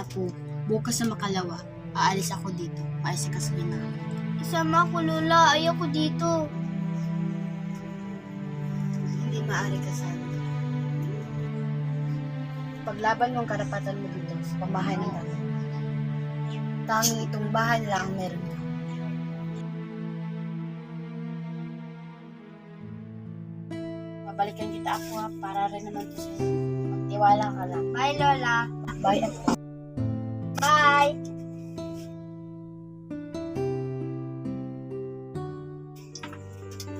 Apo, bukas sa makalawa, aalis ako dito. Paisikasahin na ako. Isama ko, Lola. Ayoko dito. Hindi maaari Cassandra. Paglaban mo ang karapatan mo dito sa pamahay ng tatay. Tanging itong bahay lang ang meron ka. Babalikan kita ako ha, para rin naman ito sa'yo. Magtiwala ka lang. Bye, Lola. Bye. Bye.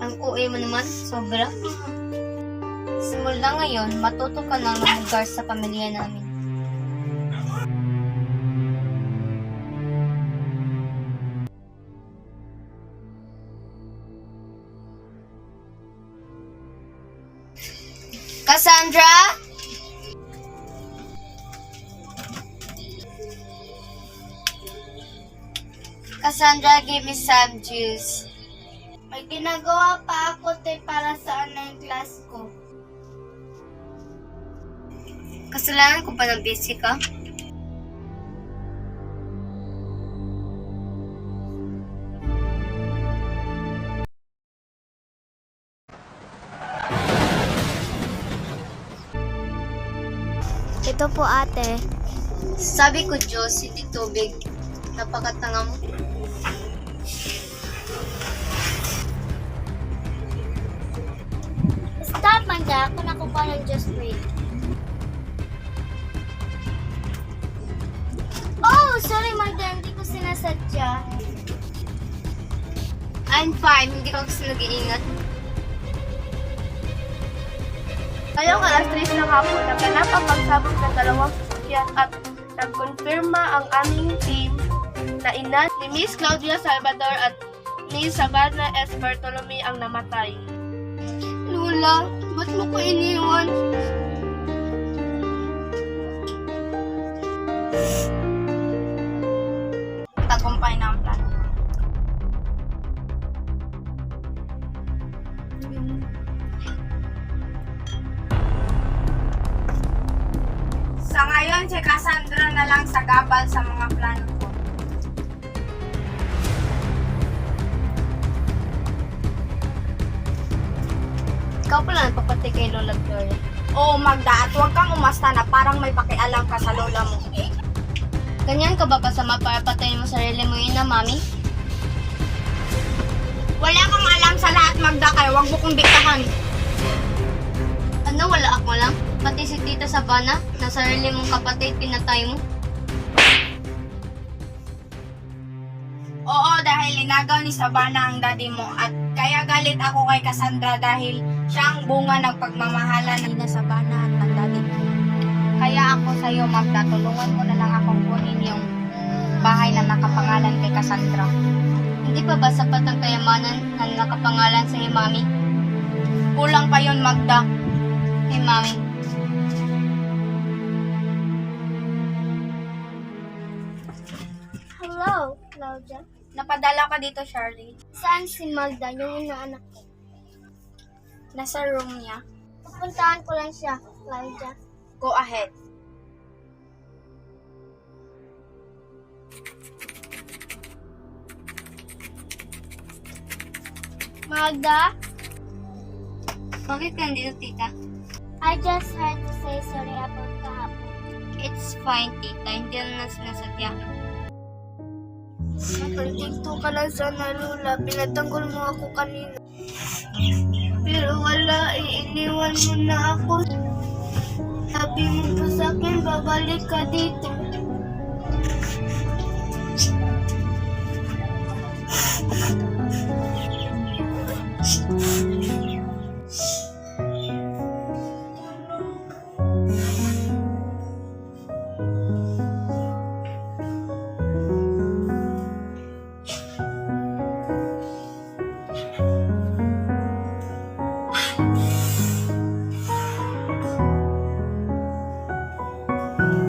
Ang OA mo naman, sobra. Simula ngayon, matuto ka ng lugar sa pamilya namin. Cassandra? Cassandra, give me some juice. May ginagawa pa ako, para sa online class ko. Kasalanan ko pa na busy ka? Ito po, ate. Sabi ko, Diyos, hindi tubig. Napakatanga mo. Stop, Manda. Ako nakuha ng Just Wait. Oh, sorry, Manda. Hindi ko sinasadya. I'm fine, hindi ko kasi nag-iingat. Ngayong alas 3 ng hapon, naganap ang pagsabog ng dalawang sasakyan at nagkonfirma ang aming team na ina ni Miss Claudia Salvador at ni Savannah S. Bartolome ang namatay. Lola, ba't mo ko iniwan? Tagumpay na ang plano. Sa ngayon, si Cassandra na lang sa gabal sa mga plano ko. Ikaw pala nagpapatay kay Lola Gloria. Oo, Magda, at huwag kang umasta na parang may pakialam ka sa lola mo. Ganyan ka ba kasama para patayin mo sarili mo yun na, Mami? Wala kang alam sa lahat, Magda, kaya huwag mo kong diktahan. Ano, wala ako lang? Pati si Tita Savannah, na sarili mong kapatid, pinatay mo? Oo, dahil inagaw ni Savannah ang daddy mo at kaya galit ako kay Cassandra dahil siya ang bunga ng pagmamahalan ni Savannah at ng daddy mo. Kaya ako sa'yo, Magda, tulungan mo na lang akong kunin yung bahay na nakapangalan kay Cassandra. Hindi pa ba sapat ang kayamanan na nakapangalan sa iyo, Mami? Kulang pa yun, Magda. Hey, Mami. Hello, Claudia. Napadala ka dito, Charlie. Saan si Magda, yung inaanak ko? Nasa room niya. Pupuntahan ko lang siya, Claudia. Go ahead. Magda, Bakit ka nandito, Tita? I just had to say sorry about kahapon. It's fine, Tita. Hindi na sinasadya. Napantinto ka lang sana, Lola. Pinatanggol mo ako kanina. Pero wala, iniwan mo na ako. Sabi mo pa sa akin, babalik ka dito.